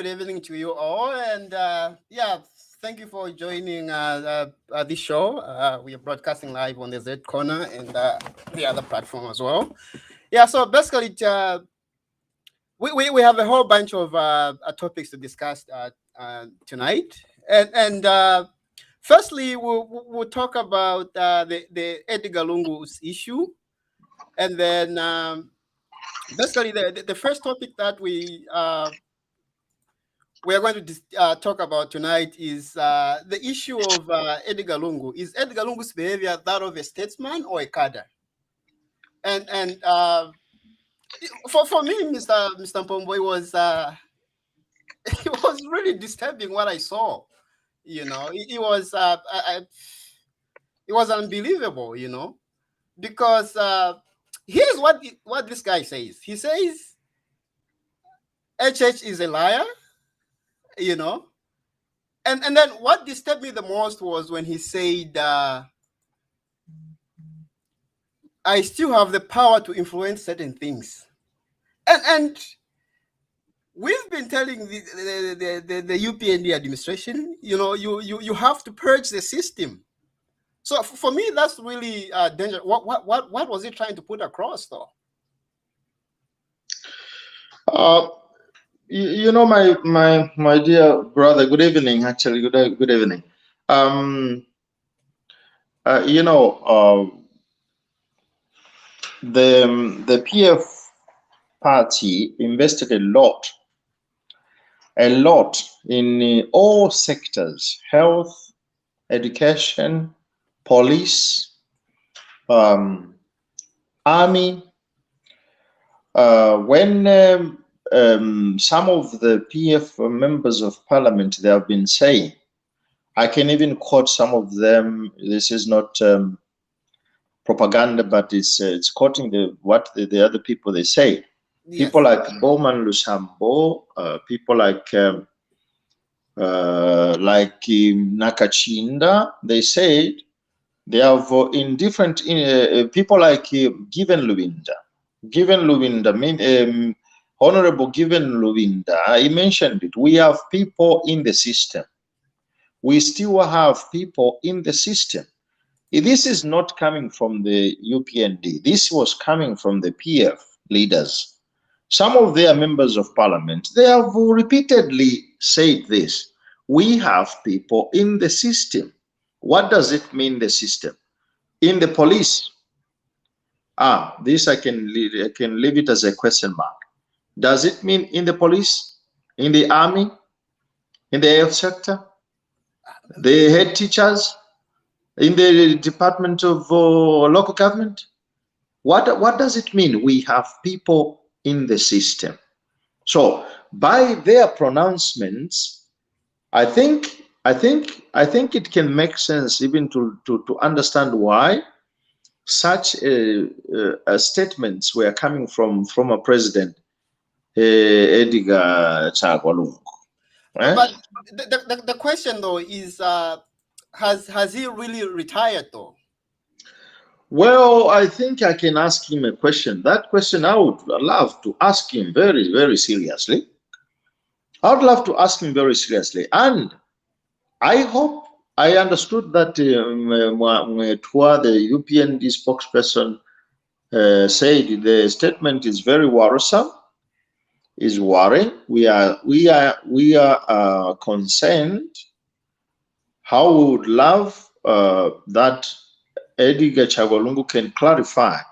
good evening to you all, and thank you for joining this show. We are broadcasting live on the Z Corner and the other platform as well. Yeah, so basically, we have a whole bunch of topics to discuss tonight, and firstly, we'll talk about the Edgar Lungu's issue, and then basically the first topic that we are going to talk about tonight is the issue of Edgar Lungu. Is Edgar Lungu's behavior that of a statesman or a cadre? And for me, Mr. Mpombo, it was it was really disturbing what I saw. It was it was unbelievable. Because here's what this guy says. He says HH is a liar. And then what disturbed me the most was when he said, I still have the power to influence certain things. And we've been telling the UPND administration, you have to purge the system. So for me, that's really dangerous. What was he trying to put across, though? My dear brother, good evening. Actually, good evening. The PF party invested a lot in all sectors: health, education, police, army. When some of the PF members of parliament, they have been saying, I can even quote some of them. This is not propaganda, but it's quoting what the other people they say. Yes. People like Bowman Lusambo, people like Nakachinda, they said they have in different people like Given Lubinda, Honorable Given Lubinda, he mentioned it. We have people in the system. We still have people in the system. This is not coming from the UPND. This was coming from the PF leaders. Some of their members of parliament, they have repeatedly said this. We have people in the system. What does it mean, the system? In the police. This I can leave it as a question mark. Does it mean in the police, in the army, in the health sector, the head teachers, in the Department of Local Government? What does it mean? We have people in the system. So by their pronouncements, I think it can make sense even to understand why such statements were coming from a president, Edgar Chagwa Lungu. But the question though is, has he really retired though? Well, I think I can ask him a question. That question I would love to ask him very, very seriously. I would love to ask him very seriously. And I hope I understood that the UPND spokesperson said the statement is very worrisome, is worrying. We are concerned. How we would love that Edgar Chagwa Lungu can clarify.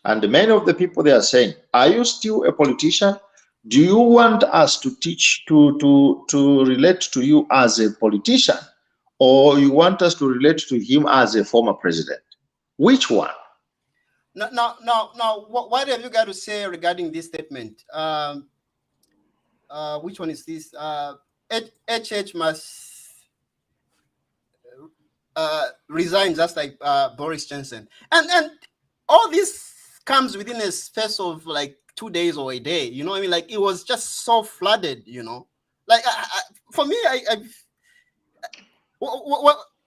And many of the people they are saying, are you still a politician? Do you want us to teach to relate to you as a politician, or you want us to relate to him as a former president? Which one? Now, what have you got to say regarding this statement? Which one is this? HH must resign, just like Boris Johnson, and all this comes within a space of like 2 days or a day. You know what I mean? Like it was just so flooded. Like for me,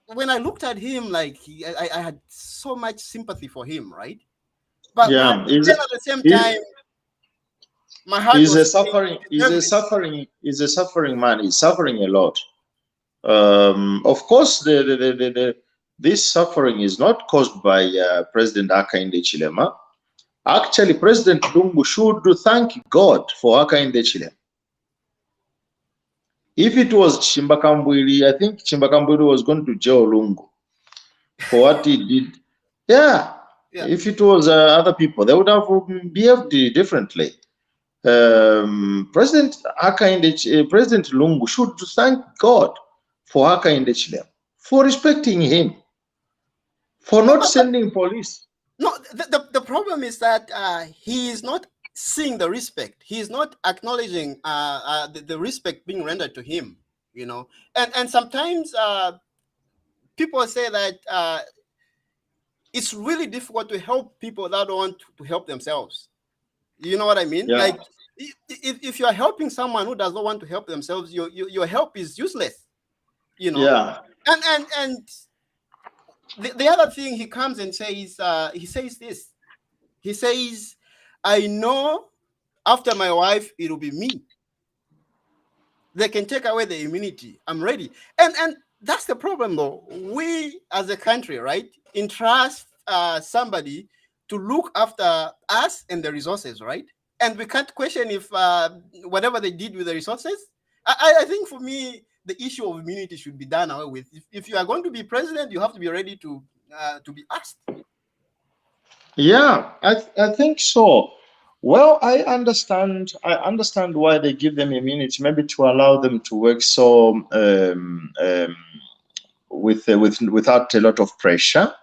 when I looked at him, like I had so much sympathy for him, right? But yeah, at the same time, My heart He's a was suffering. He's a nervous. suffering. He's a suffering man. He's suffering a lot. Of course, this suffering is not caused by President Hakainde Hichilema. Actually, President Lungu should thank God for Hakainde Hichilema. If it was Chimbakambwili, I think Chimbakambwili was going to jail Lungu for what he did. Yeah. If it was other people, they would have behaved differently. President Lungu should thank God for Hakainde Hichilema, for respecting him, for not sending police. No, the problem is that he is not seeing the respect. He is not acknowledging the respect being rendered to him, you know. And sometimes people say that it's really difficult to help people that don't want to help themselves. You know what I mean? Yeah. Like, if you are helping someone who does not want to help themselves, your help is useless. You know. Yeah. And the other thing he comes and says, he says this. He says, I know after my wife, it will be me. They can take away the immunity. I'm ready. And that's the problem, though. We, as a country, right, entrust somebody to look after us and the resources, right? And we can't question if whatever they did with the resources. I think for me, the issue of immunity should be done away with. If you are going to be president, you have to be ready to be asked. Yeah, I think so. Well, I understand why they give them immunity, maybe to allow them to work so without a lot of pressure.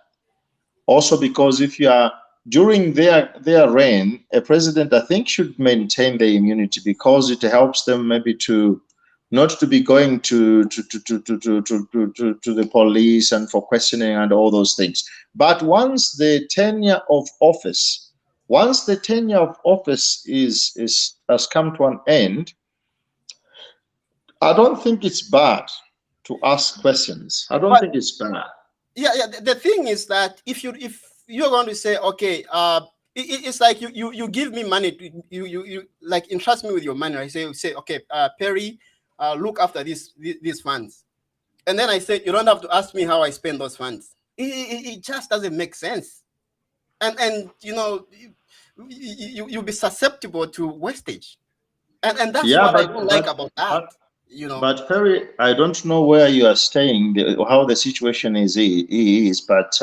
Also, because if you are during their reign, a president, I think, should maintain the immunity because it helps them maybe to not to be going to the police and for questioning and all those things. But once the tenure of office has come to an end, I don't think it's bad to ask questions. I don't think it's bad. Yeah. The thing is that if you're going to say, okay, it's like you give me money, you like entrust me with your money. I say, okay, Perry, look after these funds, and then I say you don't have to ask me how I spend those funds. It just doesn't make sense, and you know, you'll be susceptible to wastage, and that's what I don't like about that. You know, but Perry, I don't know where you are staying, how the situation is, but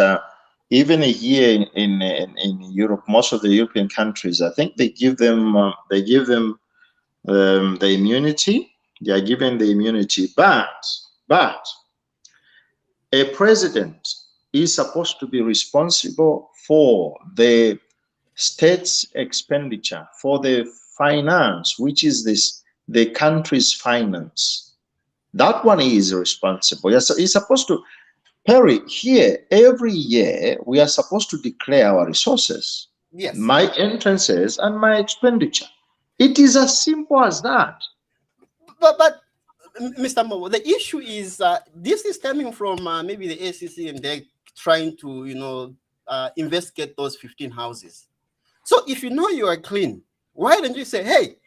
even here in Europe, most of the European countries, I think they give them the immunity. They are given the immunity, but a president is supposed to be responsible for the state's expenditure, for the finance, which is the country's finance. That one is responsible. Yes, he's supposed to. Perry, here every year we are supposed to declare our resources, yes, my entrances and my expenditure. It is as simple as that. But Mr. Mo, the issue is this is stemming from maybe the ACC, and they're trying to, you know, investigate those 15 houses. So if you know you are clean, why don't you say, hey,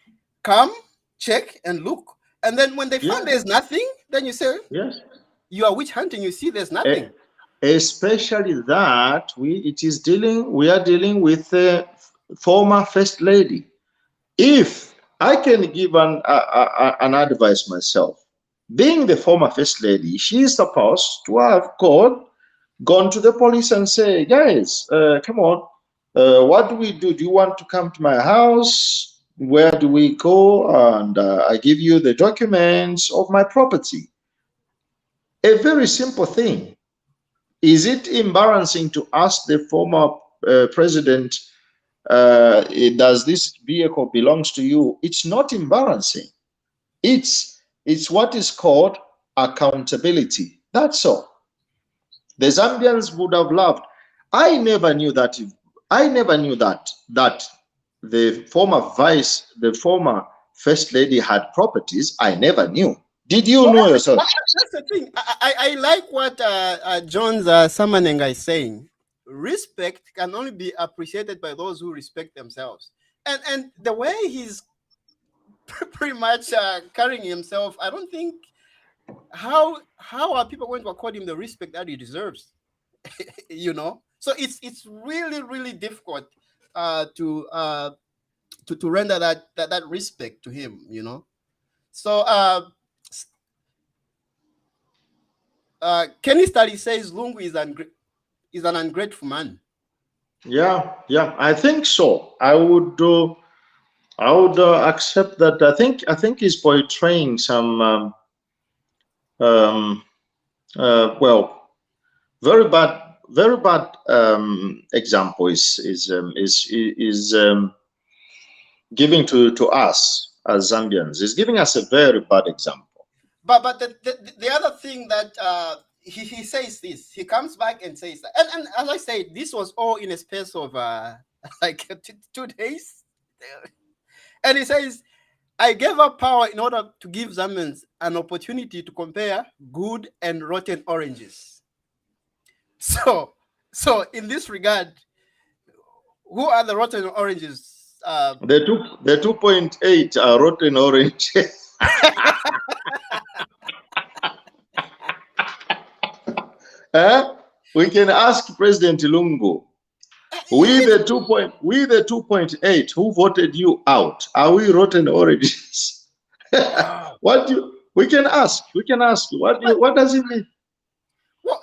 come, check and look? And then when they find there's nothing, then you say, yes, you are witch hunting. You see there's nothing. Especially that we are dealing with the former first lady. If I can give an advice myself, being the former first lady, she is supposed to have gone to the police and say, guys, come on, what do we do? Do you want to come to my house? Where do we go? And I give you the documents of my property. A very simple thing. Is it embarrassing to ask the former president, does this vehicle belongs to you? It's not embarrassing. It's what is called accountability. That's all. The Zambians would have loved. I never knew that the former first lady had properties. I never knew. Did you know yourself? That's the thing. I like what John's Samanenga is saying. Respect can only be appreciated by those who respect themselves. And the way he's pretty much carrying himself. I don't think how are people going to accord him the respect that he deserves? You know, so it's really difficult to render that respect to him. You know, so Kenny Study says Lungu is an ungrateful man. Yeah, I think so. I would accept that. I think he's portraying some well, very bad example is giving to us as Zambians. He's giving us a very bad example. But the other thing that he says this, he comes back and says that, and as I said, this was all in a space of like 2 days, and he says, I gave up power in order to give Zambians an opportunity to compare good and rotten oranges. So in this regard, who are the rotten oranges? The 2.8 are rotten oranges. We can ask President Lungu. We the 2.8 who voted you out. Are we rotten oranges? We can ask. What does it mean? Well,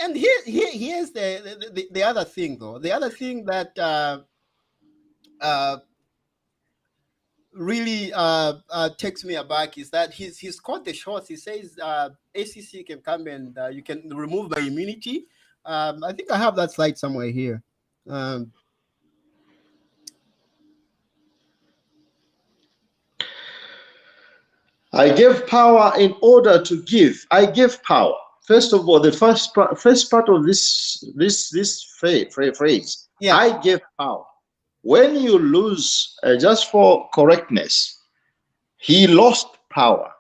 and here's the other thing though. The other thing that really takes me aback is that he's caught the shots. He says ACC can come and you can remove my immunity. I think I have that slide somewhere here. I gave power in order to give. I gave power. First of all, the first part of this phrase, yeah. I gave power. When you lose, just for correctness, he lost power.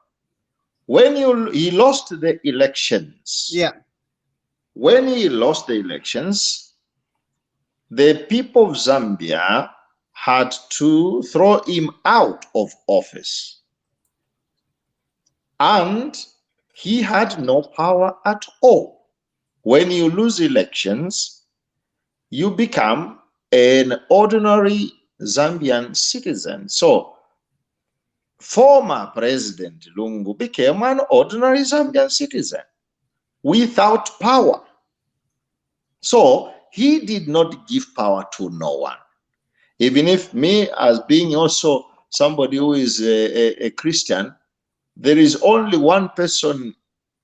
When he lost the elections. Yeah. When he lost the elections, the people of Zambia had to throw him out of office. And he had no power at all. When you lose elections, you become an ordinary Zambian citizen. So, former President Lungu became an ordinary Zambian citizen without power. So, he did not give power to no one. Even if me, as being also somebody who is a Christian, there is only one person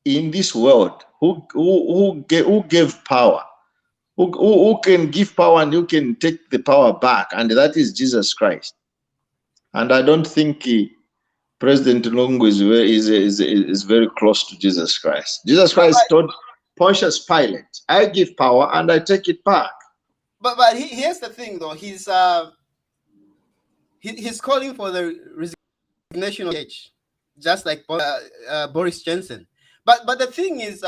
in this world who gave power, who can give power and who can take the power back, and that is Jesus Christ. And I don't think President Lungu is very close to Jesus Christ. Jesus Christ told Pontius Pilate, I give power and I take it back. But here's the thing though, he's calling for the resignation of age, just like Boris Johnson. But the thing is,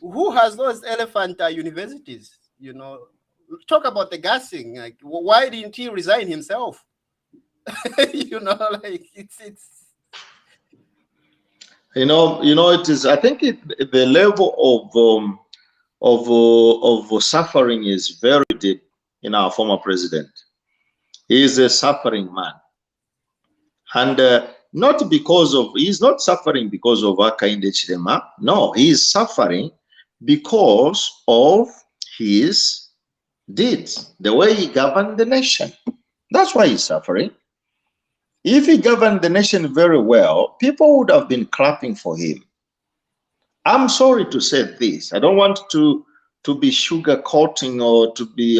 who has those elephant universities? You know, talk about the gassing. Like, why didn't he resign himself? You know, like it's. You know, it is. I think the level of suffering is very deep in our former president. He is a suffering man, and not because of, he's not suffering because of Hakainde Hichilema. No, he is suffering because of his deeds, the way he governed the nation. That's why he's suffering. If he governed the nation very well, people would have been clapping for him. I'm sorry to say this. I don't want to be sugarcoating or to be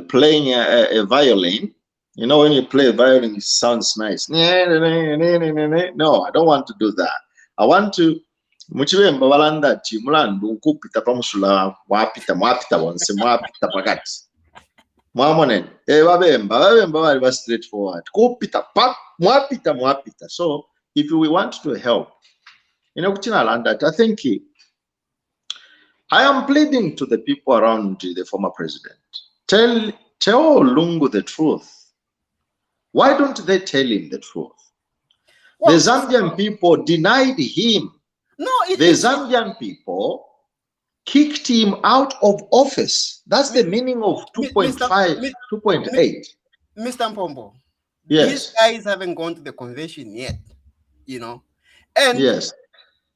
playing a violin. You know, when you play a violin, it sounds nice. No, I don't want to do that. I want to. Muchibemba balanda chi mulandu kupita pamusula wapita wonse mwapita pakati. Mwamonen babemba bali straightforward. Kupita pa mwapita. So if we want to help, I think I am pleading to the people around the former president. Tell Lungu the truth. Why don't they tell him the truth? Well, the Zambian people denied him. No, The Zambian people kicked him out of office. That's the meaning of 2.5, 2.8. Mr. Mpombo, Yes. These guys haven't gone to the convention yet, you know, and yes,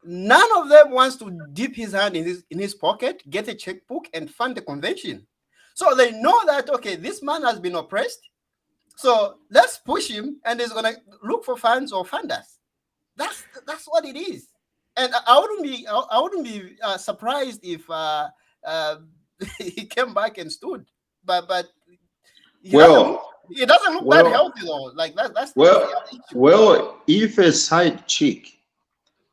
none of them wants to dip his hand in his pocket, get a checkbook, and fund the convention. So they know that, okay, this man has been oppressed, so let's push him, and he's gonna look for funds or funders. That's what it is. And I wouldn't be surprised if he came back and stood, but it doesn't look that healthy though. Like that's if a side chick,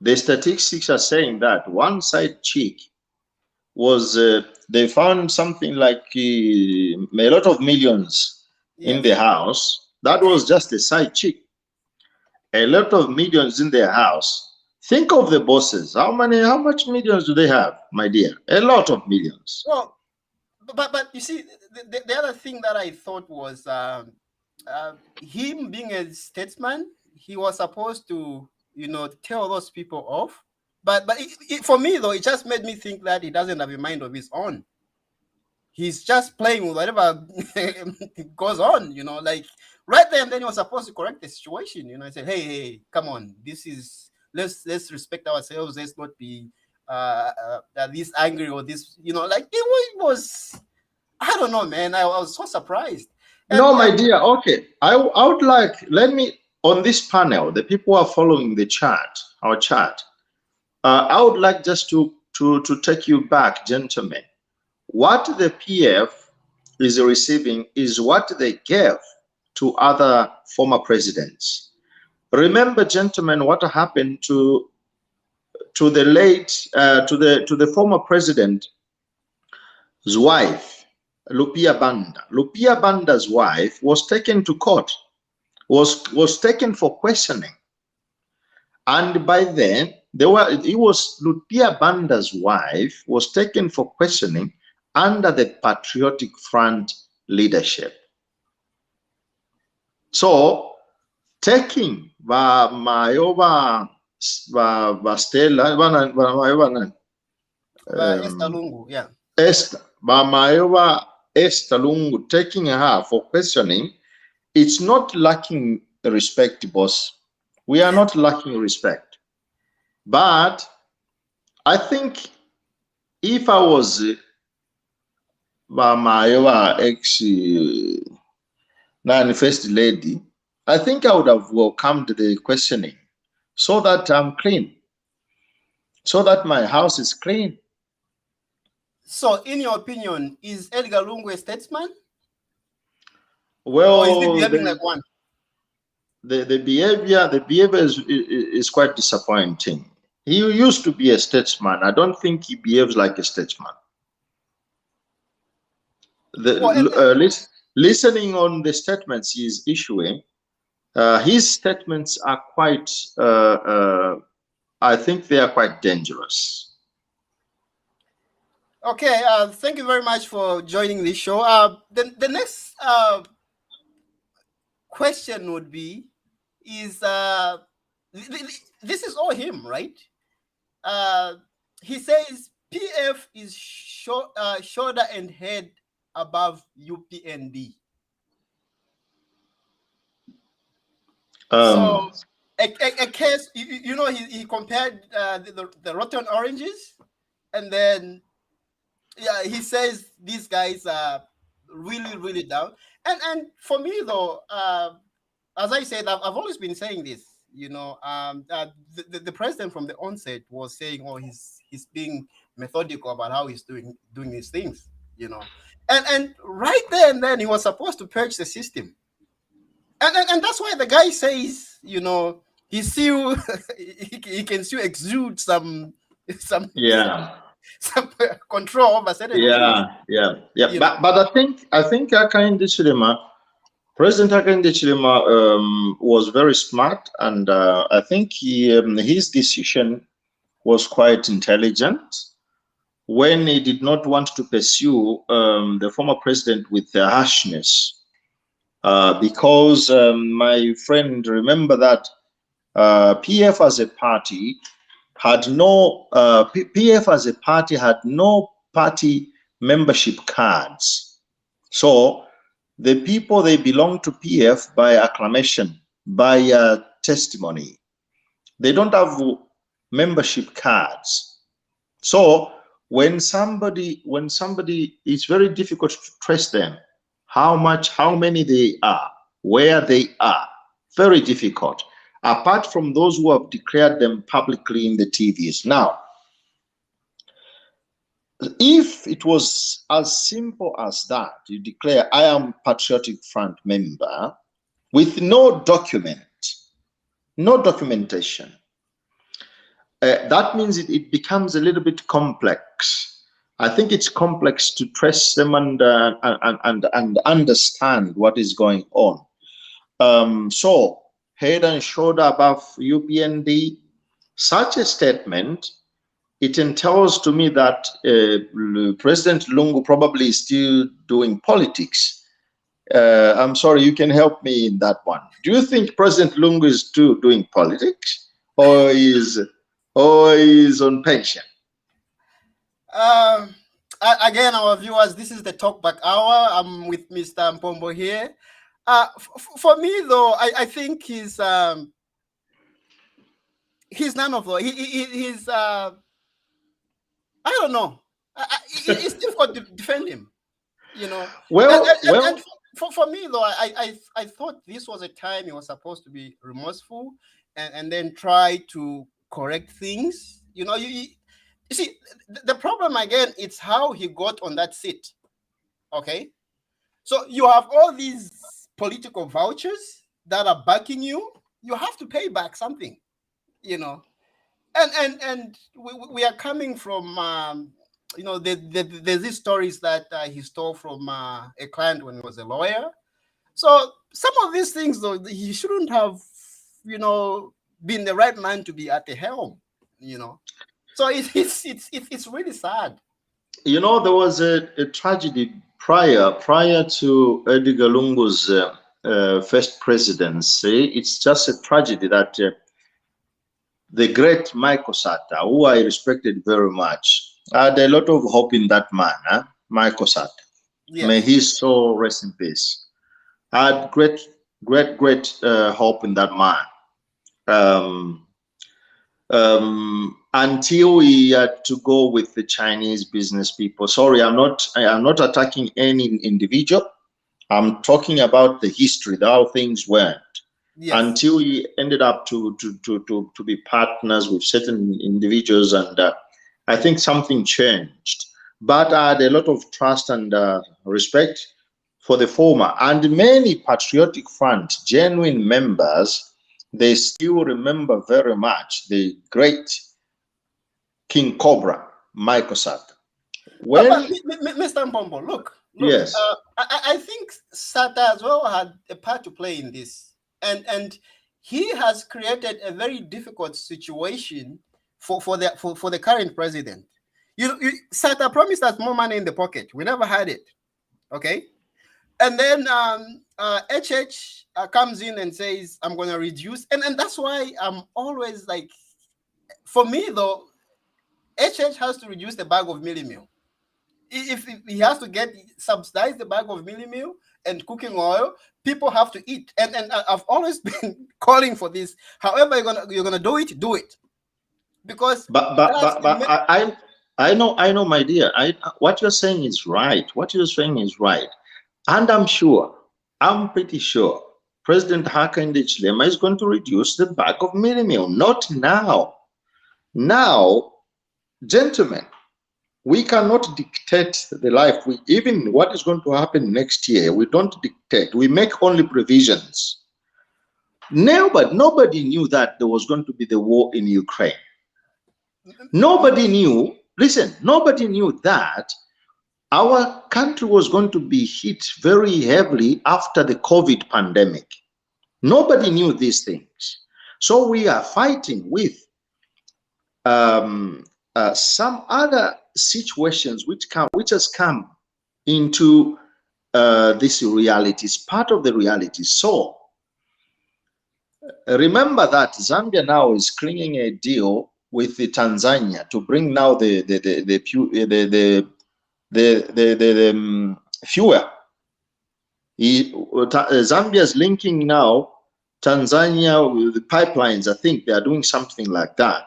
the statistics are saying that one side chick was they found something like a lot of millions in the house. That was just a side chick. A lot of millions in their house. Think of the bosses. How much millions do they have, my dear? A lot of millions. Well, but you see, the other thing that I thought was him being a statesman, he was supposed to, tell those people off. But for me though, it just made me think that he doesn't have a mind of his own. He's just playing with whatever goes on, like right there and then he was supposed to correct the situation, and say, hey, come on, this is let's respect ourselves. Let's not be this angry or this, like it was. I don't know, man. I was so surprised. No, my dear. Okay, I would like, let me, on this panel, the people who are following the chat, our chat. I would like just to take you back, gentlemen. What the PF is receiving is what they gave to other former presidents. Remember, gentlemen, what happened to the late to the former president's wife, Lupia Banda. Lupia Banda's wife was taken to court, was taken for questioning, and by then Lupia Banda's wife was taken for questioning under the Patriotic Front leadership. So taking Mayoba Stella Esther Lungu, yeah. Mayoba Esther Lungu, taking her for questioning, it's not lacking respect, boss. We are not lacking respect. But I think if I was Mayoba first lady, I think I would have welcomed the questioning so that I'm clean, so that my house is clean. So, in your opinion, is Edgar Lungu a statesman? Well, or is he behaving like one? The behavior is quite disappointing. He used to be a statesman. I don't think he behaves like a statesman. Listening on the statements he's issuing, his statements are quite, I think they are quite dangerous. Okay, thank you very much for joining this show. The next question would be, is this is all him, right? He says PF is shoulder and head above UPND. So a case, he compared the rotten oranges, and then he says these guys are really, really down. And for me though, as I said, I've always been saying this. The president from the onset was saying, oh, he's being methodical about how he's doing these things. And right there and then he was supposed to purge the system. And that's why the guy says, he still he can still exude some control over certain things. But I think Hakainde Hichilema, President Hakainde Hichilema was very smart, and I think his decision was quite intelligent when he did not want to pursue the former president with the harshness because my friend, remember that PF as a party had no PF as a party had no party membership cards. So the people, they belong to PF by acclamation, by testimony. They don't have membership cards. So when somebody, it's very difficult to trace them, how many they are, where they are, very difficult, apart from those who have declared them publicly in the TVs. Now, if it was as simple as that, you declare, I am Patriotic Front member, with no document, no documentation, that means it becomes a little bit complex. I think it's complex to trace them and understand what is going on. So, head and shoulder above UPND, such a statement, it entails to me that President Lungu probably is still doing politics. I'm sorry, you can help me in that one. Do you think President Lungu is still doing politics, or is on pension? Again, our viewers, this is the Talkback Hour. I'm with Mr. Mpombo here. For me, though, I think he's none of those. He's I don't know. It's difficult to defend him, you know. And for me, though, I thought this was a time he was supposed to be remorseful and then try to correct things. You know, you see, the problem again, it's how he got on that seat. Okay, so you have all these political vouchers that are backing you. You have to pay back something, you know. And we are coming from you know, there's these stories that he stole from a client when he was a lawyer. So some of these things, though, he shouldn't have, you know, been the right man to be at the helm, you know. So it's really sad. You know, there was a tragedy prior to Edgar Lungu's first presidency. It's just a tragedy that the great Michael Sata, who I respected very much, I had a lot of hope in that man, Michael Sata. Yes. May his soul rest in peace. I had great hope in that man. Until we had to go with the Chinese business people. Sorry, I'm not attacking any individual. I'm talking about the history, how things went. Yes. Until we ended up to be partners with certain individuals, and I think something changed. But I had a lot of trust and respect for the former, and many Patriotic Front genuine members, they still remember very much the great King Cobra, Michael Sata. When Mr. Mpombo, look, yes, I think Sata as well had a part to play in this. And he has created a very difficult situation for the current president. Sata promised us more money in the pocket. We never had it. Okay. And then HH comes in and says, I'm going to reduce. And that's why I'm always like, for me, though, HH has to reduce the bag of mealie meal. If he has to subsidize the bag of mealie meal and cooking oil, people have to eat. And I've always been calling for this. However you're gonna do it. Because I know, my dear. What you're saying is right. And I'm pretty sure President Hakainde Hichilema is going to reduce the bag of mealie meal. Not now. Now, gentlemen, we cannot dictate the life. Even what is going to happen next year, we don't dictate. We make only provisions. Nobody knew that there was going to be the war in Ukraine. Nobody knew, listen, nobody knew that our country was going to be hit very heavily after the COVID pandemic. Nobody knew these things. So we are fighting with some other situations which has come into this reality. It's part of the reality. So remember that Zambia now is clinging a deal with the Tanzania to bring now the fuel. Zambia is linking now Tanzania with the pipelines. I think they are doing something like that.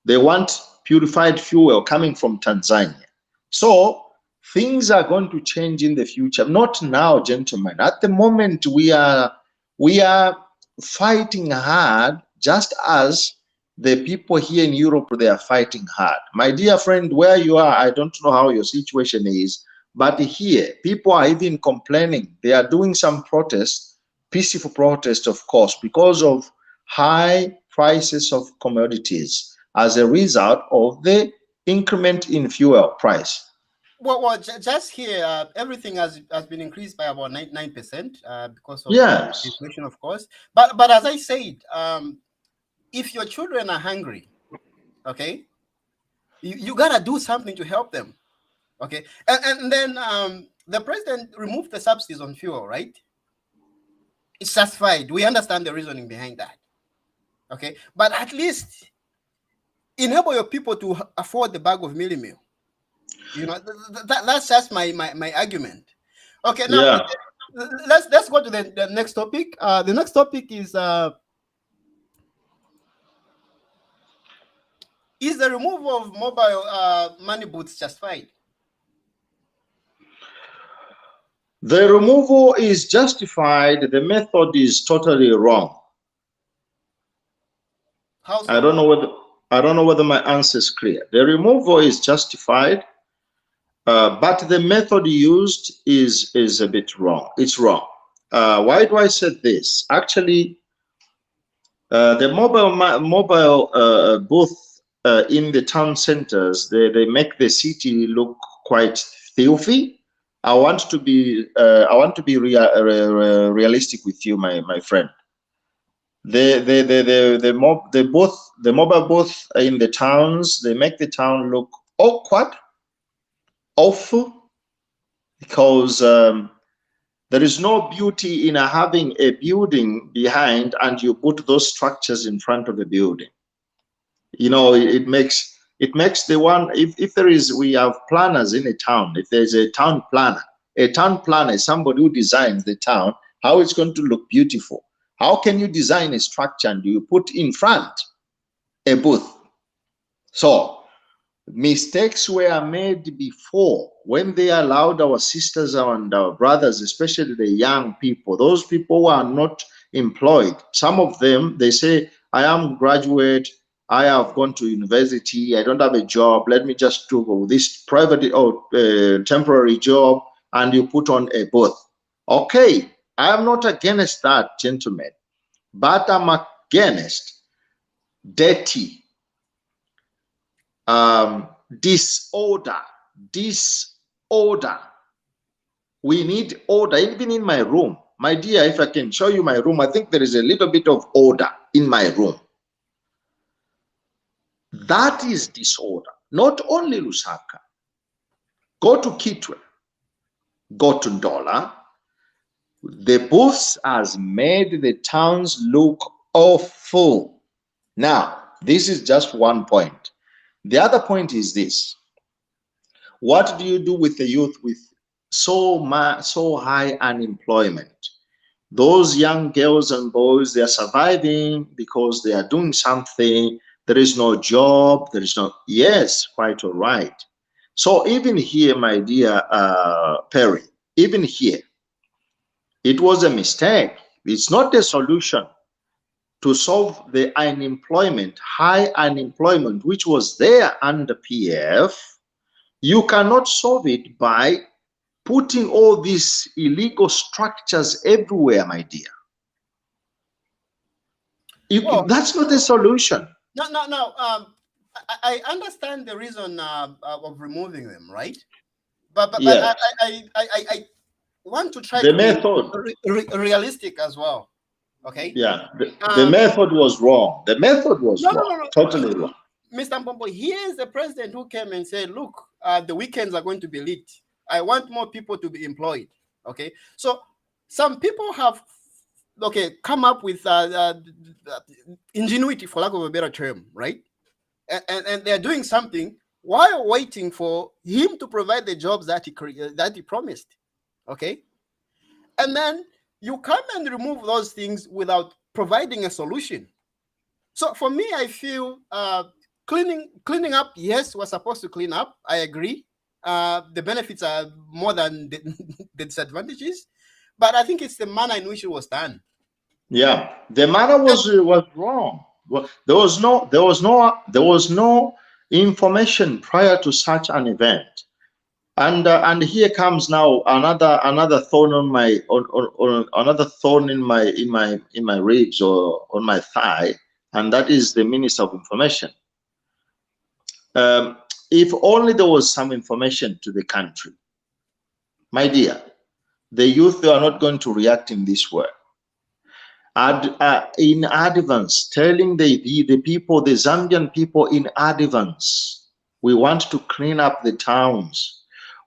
They want purified fuel coming from Tanzania. So things are going to change in the future. Not now, gentlemen. At the moment, we are fighting hard, just as the people here in Europe, they are fighting hard. My dear friend, where you are, I don't know how your situation is, but here, people are even complaining. They are doing some protests, peaceful protests, of course, because of high prices of commodities as a result of the increment in fuel price. Well, just here, everything has been increased by about 9% because of yes. inflation, of course. But as I said, if your children are hungry, okay, you gotta do something to help them, okay. And then the president removed the subsidies on fuel, right? It's justified. We understand the reasoning behind that, okay. But at least enable your people to afford the bag of mealie meal. You know, that's just my argument. Okay, now yeah. let's go to the next topic. The next topic is the removal of mobile money booths justified? The removal is justified. The method is totally wrong. How so? I don't know whether my answer is clear. The removal is justified, but the method used is a bit wrong. It's wrong. Why do I say this? Actually, the mobile booth in the town centers, they make the city look quite filthy. I want to be realistic with you, my friend. The mobile booth in the towns, they make the town look awkward, awful, because there is no beauty in having a building behind and you put those structures in front of the building. You know, it makes the one, if there is, we have planners in a town. If there's a town planner is somebody who designs the town, how it's going to look beautiful. How can you design a structure and you put in front a booth? So mistakes were made before when they allowed our sisters and our brothers, especially the young people, those people who are not employed. Some of them, they say, I am graduate, I have gone to university, I don't have a job, let me just do this private or temporary job, and you put on a booth. Okay, I am not against that, gentlemen, but I'm against dirty, disorder. We need order. Even in my room, my dear, if I can show you my room, I think there is a little bit of order in my room. That is disorder. Not only Lusaka. Go to Kitwe, go to Ndola. The booths has made the towns look awful. Now, this is just one point. The other point is this. What do you do with the youth with so high unemployment? Those young girls and boys, they are surviving because they are doing something. There is no job. There is no, yes, quite all right. So even here, my dear Perry, even here, it was a mistake. It's not a solution to solve the unemployment, high unemployment, which was there under PF. You cannot solve it by putting all these illegal structures everywhere, my dear. Well, that's not a solution. No. I understand the reason of removing them, right? But yes. I want to try the to method be realistic as well. Okay. Yeah, the method was wrong. The method was wrong. No. Totally wrong. Mr. Mpombo, here's the president who came and said, look, the weekends are going to be lit. I want more people to be employed. Okay, so some people have come up with ingenuity, for lack of a better term, right? And they're doing something while waiting for him to provide the jobs that he promised. Okay, and then you come and remove those things without providing a solution. So for me, I feel cleaning up. Yes, we're supposed to clean up. I agree. The benefits are more than the disadvantages, but I think it's the manner in which it was done. Yeah, the manner was wrong. Well, there was no information prior to such an event. And here comes now another thorn on my on another thorn in my ribs or on my thigh, and that is the Minister of Information. If only there was some information to the country, my dear, the youth, they are not going to react in this way. In advance, telling the people, the Zambian people in advance, we want to clean up the towns.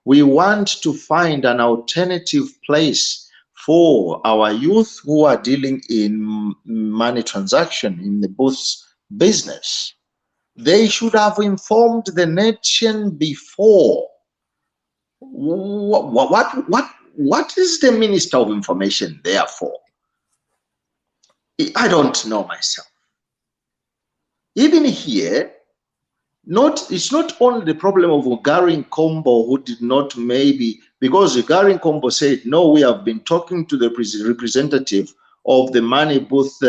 We want to find an alternative place for our youth who are dealing in money transaction in the booths business. They should have informed the nation before. What is the Minister of Information there for? I don't know myself. Even here, it's not only the problem of Gary Nkombo, who did not, maybe because Gary Nkombo said, no, we have been talking to the representative of the money booth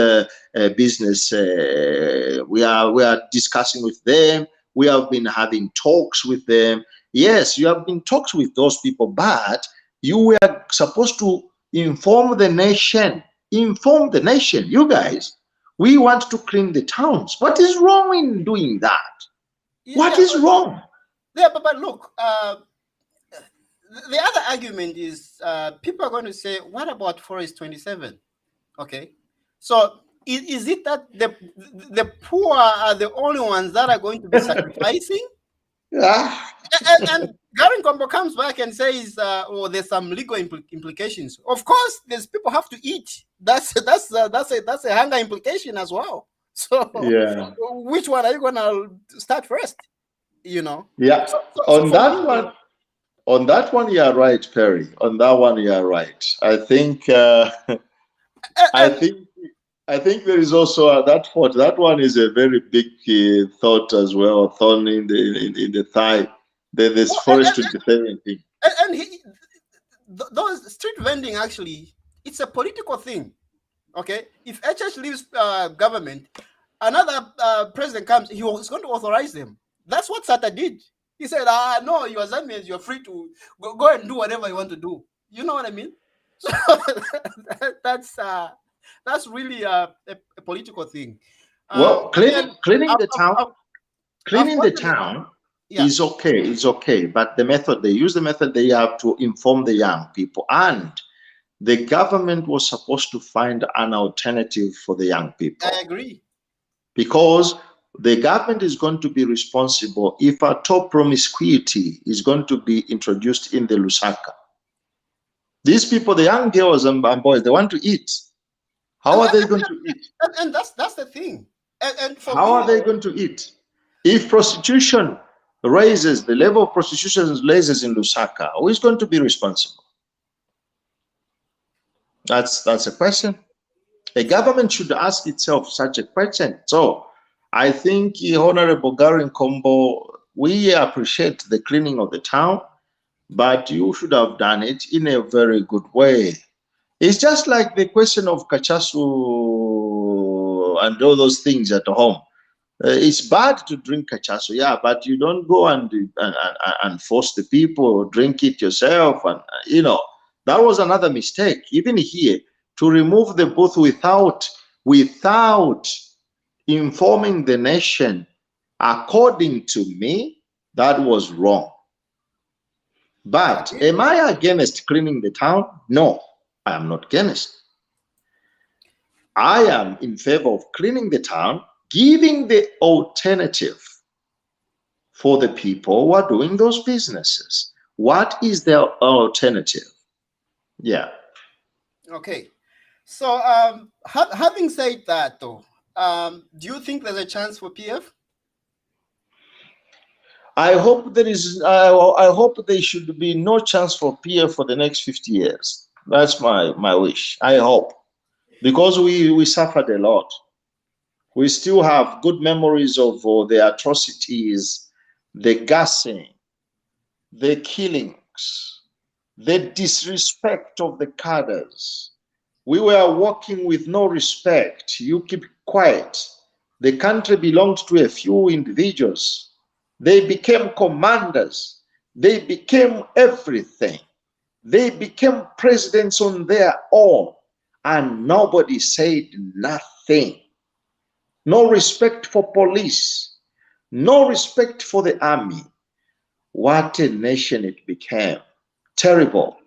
business. We are discussing with them. We have been having talks with them. Yes, you have been talks with those people, but you were supposed to inform the nation. Inform the nation, you guys. We want to clean the towns. What is wrong in doing that? What is wrong? Yeah, but look, the other argument is people are going to say, what about Forest 27? Okay, so is it that the poor are the only ones that are going to be sacrificing? Yeah. And Gary Nkombo comes back and says, there's some legal implications. Of course, there's people have to eat. That's a hunger implication as well. So yeah, which one are you gonna start first? You know? Yeah. On that one, you are right, Perry. On that one, you are right. I think I think there is also that thought. That one is a very big thought as well. Thorn in the thigh. This Forest 27 thing. And those street vending, actually, it's a political thing. Okay, if HH leaves government, another president comes, he was going to authorize them. That's what Sata did. He said, no, you are Zambians, you're free to go and do whatever you want to do. You know what I mean? So that's really a political thing. Well, cleaning the town is okay. It's okay, but the method they use, they have to inform the young people, and the government was supposed to find an alternative for the young people. I agree, because the government is going to be responsible if a top promiscuity is going to be introduced in the Lusaka. These people, the young girls and boys, they want to eat. How are they going to eat? And that's the thing. And how are they going to eat? If prostitution raises, the level of prostitution raises in Lusaka, who is going to be responsible? That's a question. A government should ask itself such a question. So I think Honorable Gary Nkombo, we appreciate the cleaning of the town, but you should have done it in a very good way. It's just like the question of Cachasu and all those things at home. It's bad to drink Cachasu, yeah, but you don't go and force the people, drink it yourself. And, that was another mistake. Even here, to remove the booth without informing the nation, according to me, that was wrong. But am I against cleaning the town? No, I am not against. I am in favor of cleaning the town, giving the alternative for the people who are doing those businesses. What is their alternative? Yeah. Okay. So, having said that, though, do you think there's a chance for PF? I hope there is. I hope there should be no chance for PF for the next 50 years. That's my wish. I hope, because we suffered a lot. We still have good memories of the atrocities, the gassing, the killings, the disrespect of the cadres. We were working with no respect. You keep quiet. The country belonged to a few individuals. They became commanders. They became everything. They became presidents on their own, and nobody said nothing. No respect for police, no respect for the army. What a nation it became. Terrible.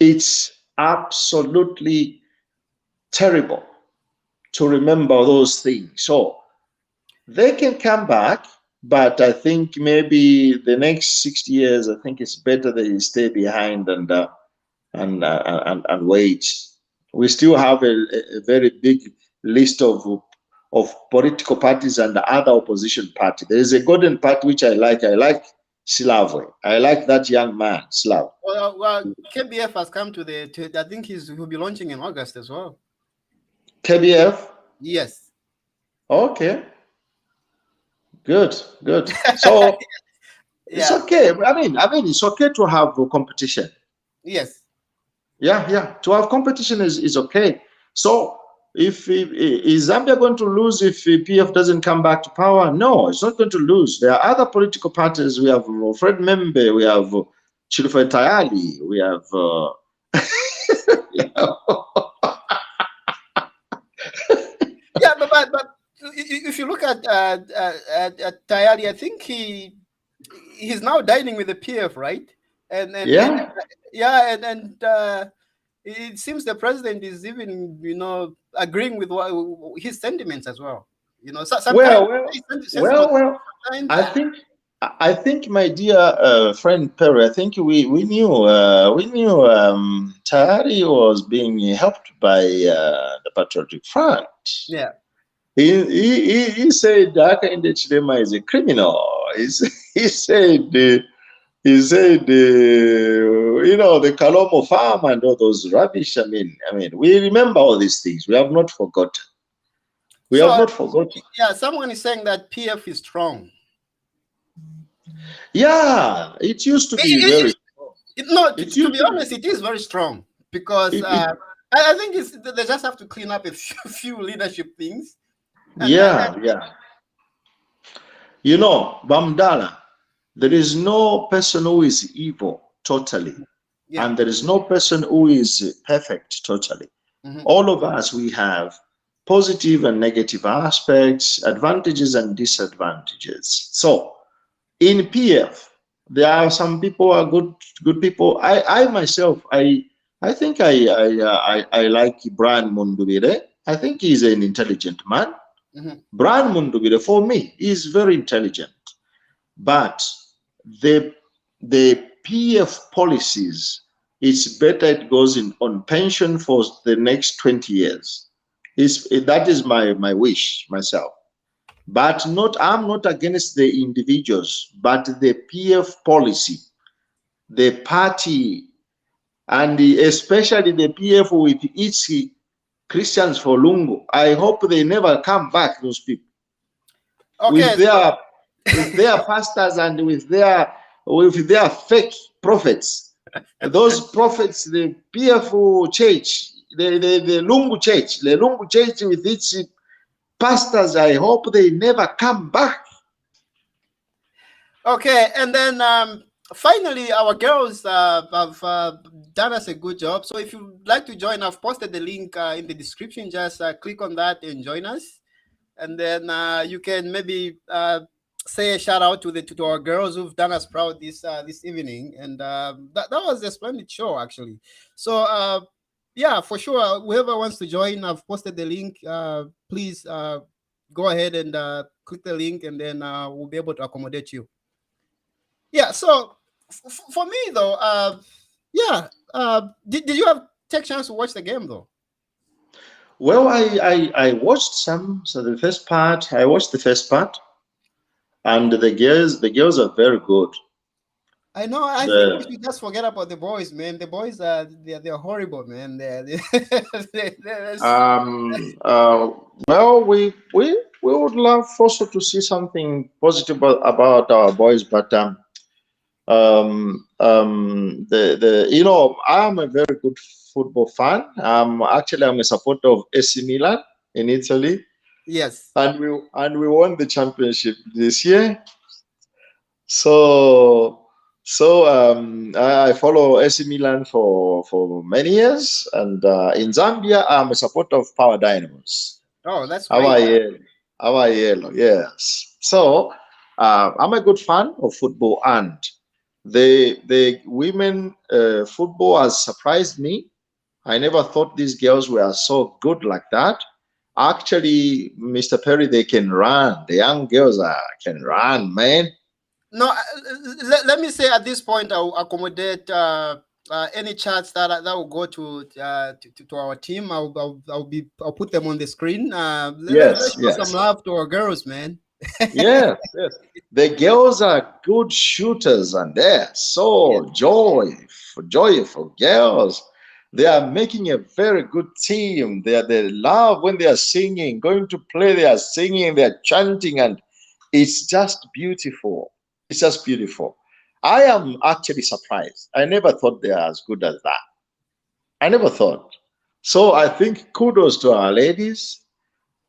It's absolutely terrible to remember those things. So they can come back, but I think maybe the next 60 years, I think it's better they stay behind and wait. We still have a very big list of political parties and other opposition party. There is a golden party which I like. I like Slavwe. I like that young man, Slav. Well, KBF has come to I think he'll be launching in August as well. KBF? Yes. Okay. Good. So it's okay. I mean, it's okay to have competition. Yes. Yeah. To have competition is okay. So if is Zambia going to lose if PF doesn't come back to power? No, it's not going to lose. There are other political parties. We have Fred Membe, we have Chilufai Tayali, we have Yeah, but if you look at Tayali, I think he's now dining with the PF, right? And it seems the president is even agreeing with his sentiments as well. Sometimes. I think, my dear friend Perry, I think we knew Tayari was being helped by the Patriotic Front. Yeah. He said Hakainde Chilema is a criminal. He said the Kalomo farm and all those rubbish. I mean, we remember all these things. We have not forgotten. Yeah, someone is saying that PF is strong. Yeah, it used to be very strong. To be honest, it is very strong because I think they just have to clean up a few leadership things. Yeah. Bamdala, there is no person who is evil totally, and there is no person who is perfect totally. All of us, we have positive and negative aspects, advantages and disadvantages. So in PF, there are some people who are good people. I myself, I think I like Brian Mundubire. I think he's an intelligent man. Brian Mundubire, for me, is very intelligent. But the PF policies, it's better it goes on pension for the next 20 years. That is my wish myself. But I'm not against the individuals, but the PF policy, the party, and especially the PF with its Christians for Lungu. I hope they never come back, those people. Okay. With their pastors and with their fake prophets. Those prophets, the PF church, the Lungu church with its pastors, I hope they never come back. Okay, and then finally, our girls have done us a good job. So if you'd like to join, I've posted the link in the description. Just click on that and join us. And then you can maybe say a shout out to our girls who've done us proud this evening. And that was a splendid show, actually. So yeah, for sure, whoever wants to join, I've posted the link. Please go ahead and click the link, and then we'll be able to accommodate you. Yeah, so for me though, yeah, Did you have take chance to watch the game though? Well, I watched some. So the first part, I watched the first part, and the girls are very good. I know. I think we The should just forget about the boys, man. The boys are they're horrible, man. well, we would love also to see something positive about our boys, but the I am a very good football fan. Actually, I'm a supporter of AC Milan in Italy, Yes. and we won the championship this year. So I follow AC Milan for many years, and in Zambia I'm a supporter of Power Dynamos. Oh, that's great. Our yellow, yes. So I'm a good fan of football, and the women football has surprised me. I never thought these girls were so good like that. Actually, Mr. Perry, they can run. The young girls can run, man. No, let me say at this point, I'll accommodate any chats that will go to our team. I'll put them on the screen. Let's Yes, show some yes. love to our girls, man. Yes, yes. The girls are good shooters and they're Yes. so joyful girls. They are making a very good team. They love when they are singing, going to play, they are singing, they are chanting, and it's just beautiful. It's just beautiful. I am actually surprised. I never thought they are as good as that. I never thought. So I think kudos to our ladies.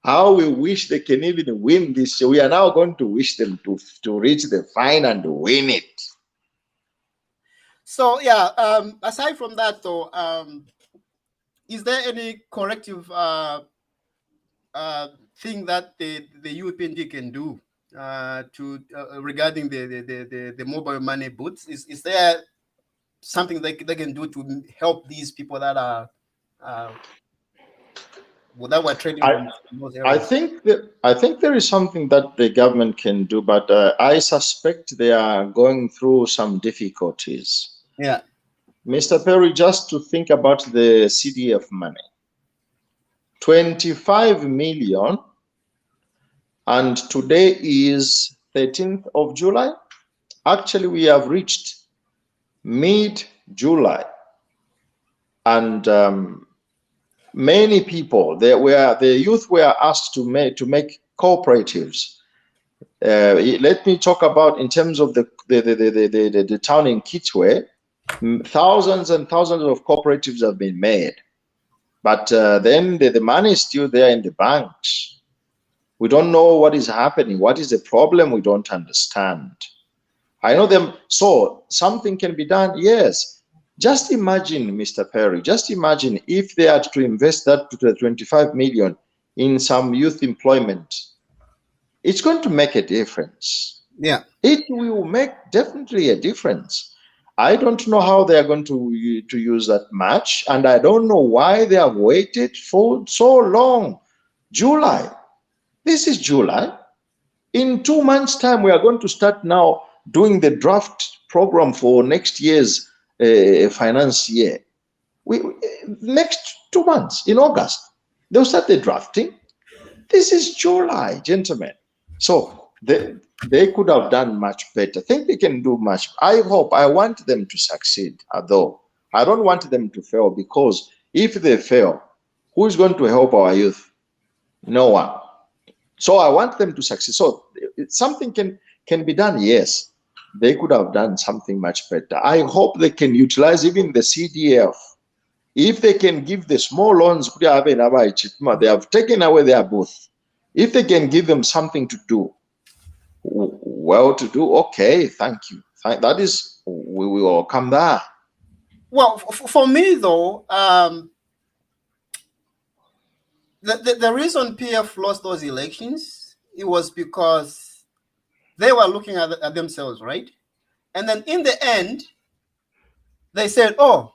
How we wish they can even win this. We are now going to wish them to reach the final and win it. So yeah. Aside from that, though, is there any corrective thing that the UPND can do to regarding the mobile money booths? Is there something they can do to help these people that are that were trading I from those I areas? think there is something that the government can do, but I suspect they are going through some difficulties. Yeah. Mr. Perry, just to think about the CDF money, 25 million, and today is 13th of July. Actually, we have reached mid-July, and many people, the youth were asked to make cooperatives. Let me talk about in terms of the town in Kitwe. Thousands and thousands of cooperatives have been made, but then the money is still there in the banks. We don't know what is happening. What is the problem? We don't understand. I know them. So something can be done. Yes. Just imagine, Mr. Perry, just imagine if they had to invest that to the 25 million in some youth employment. It's going to make a difference. Yeah. It will make definitely a difference. I don't know how they are going to use that much, and I don't know why they have waited for so long. July. This is July. In 2 months' time, we are going to start now doing the draft program for next year's finance year. Next 2 months, in August, they'll start the drafting. This is July, gentlemen. So they could have done much better. I think they can do much. I want them to succeed, although I don't want them to fail, because if they fail, who is going to help our youth? No one. So I want them to succeed. So something can be done. Yes, they could have done something much better. I hope they can utilize even the CDF. If they can give the small loans, they have taken away their booth. If they can give them something to do, okay, thank you. That is, we will come there. Well, for me though, the reason PF lost those elections, it was because they were looking at themselves, right? And then in the end, they said, "Oh,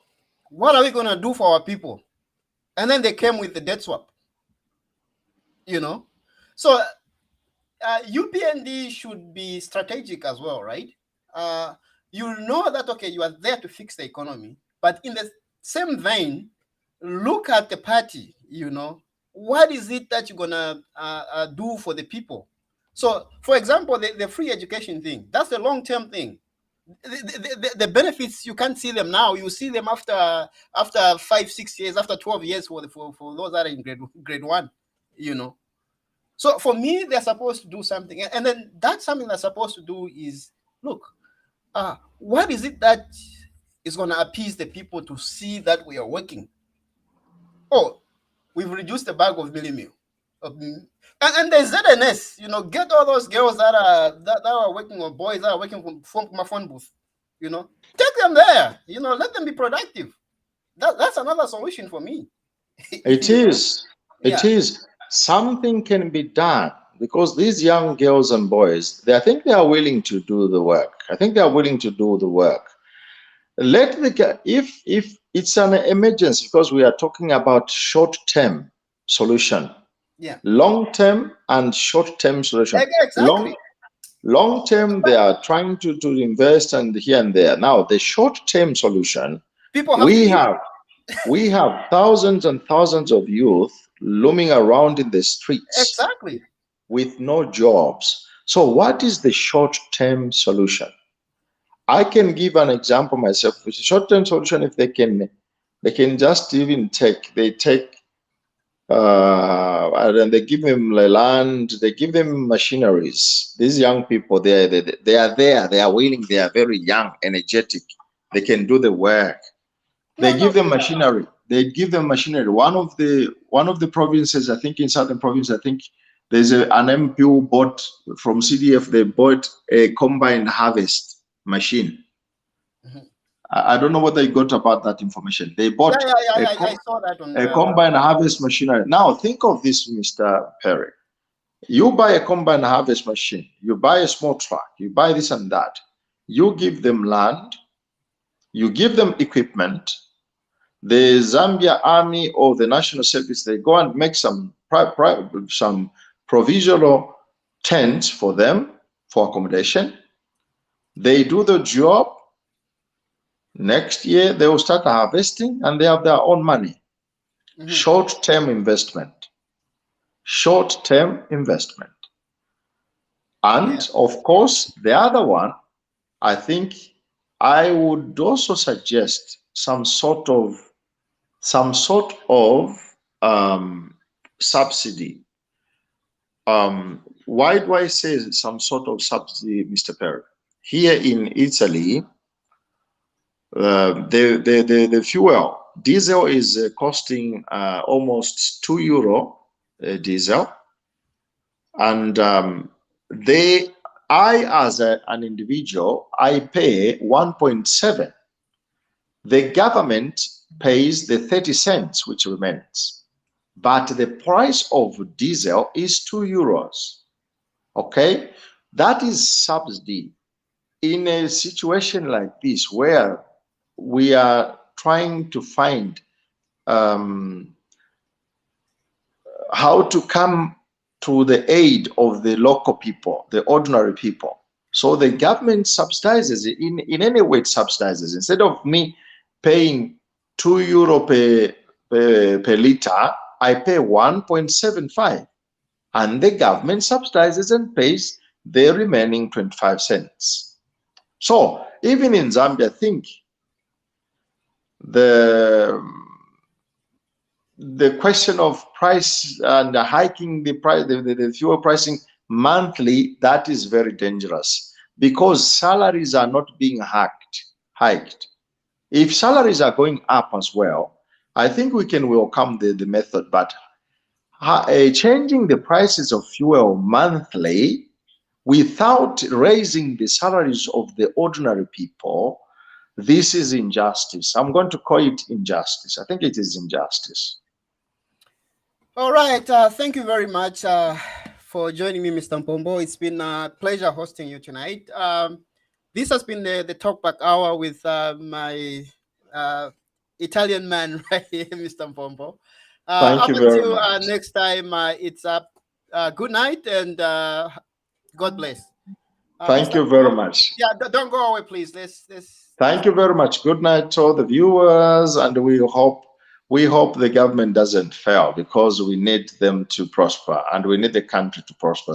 what are we going to do for our people?" And then they came with the debt swap. So UPND should be strategic as well, right? You know that, okay, you are there to fix the economy, but same vein, look at the party, you know, what is it that you're gonna do for the people? So, for example, the free education thing, that's the long-term thing. The benefits, you can't see them now. You see them after 5, 6 years, after 12 years for those that are in grade one, you know. So for me, they're supposed to do something, and then that's something they're supposed to do is look, what is it that is going to appease the people to see that we are working? Oh, we've reduced the bag of milli meal. And there's ZNS, you know, get all those girls that are working, or boys that are working from my phone booth, you know, take them there, you know, let them be productive. That's another solution for me. It is. It is. Something can be done because these young girls and boys, I think they are willing to do the work. I think they are willing to do the work. If it's an emergency, because we are talking about short-term solution. Yeah. Long-term and short-term solution. Exactly. Long-term, they are trying to invest and here and there. Now, the short-term solution, we have thousands and thousands of youth looming around in the streets. Exactly. With no jobs. So what is the short-term solution? I can give an example myself. With a short-term solution, if they can just even take and they give them land, they give them machineries. These young people, they are there, they are willing, they are very young, energetic, they can do the work. They give them machinery. They give them machinery. One of the provinces, I think in southern province, I think there's an MPO bought from CDF. They bought a combined harvest machine. I don't know what they got about that information. They bought I saw that on a combined harvest machinery. Now think of this, Mr. Perry. You buy a combined harvest machine. You buy a small truck. You buy this and that. You give them land. You give them equipment. The Zambia Army or the National Service, they go and make some provisional tents for them for accommodation. They do the job. Next year, they will start harvesting and they have their own money. Short-term investment. Short-term investment. And of course, the other one, I think I would also suggest some sort of subsidy. Why do I say some sort of subsidy, Mr. Perry? Here in Italy, the fuel, diesel is costing almost €2 diesel, and I as an individual, I pay 1.7. The government pays the 30 cents which remains, but the price of diesel is €2. Okay, that is subsidy. In a situation like this where we are trying to find how to come to the aid of the local people, the ordinary people. So the government subsidizes it in any way. It subsidizes. Instead of me paying €2 per liter, I pay 1.75, and the government subsidizes and pays the remaining 25 cents. So even in Zambia, I think the question of price and hiking the price, the fuel pricing monthly, that is very dangerous because salaries are not being hiked. If salaries are going up as well, I think we can welcome the method, but changing the prices of fuel monthly without raising the salaries of the ordinary people, this is injustice. I'm going to call it injustice. I think it is injustice. All right. Thank you very much for joining me, Mr. Mpombo. It's been a pleasure hosting you tonight. This has been the Talkback Hour with my Italian man right here, Mr. Mpombo. Thank you very much. Next time, it's up. Good night and God bless. Thank you very much. Yeah, don't go away, please. Let's Thank you very much. Good night to all the viewers, and we hope the government doesn't fail, because we need them to prosper and we need the country to prosper.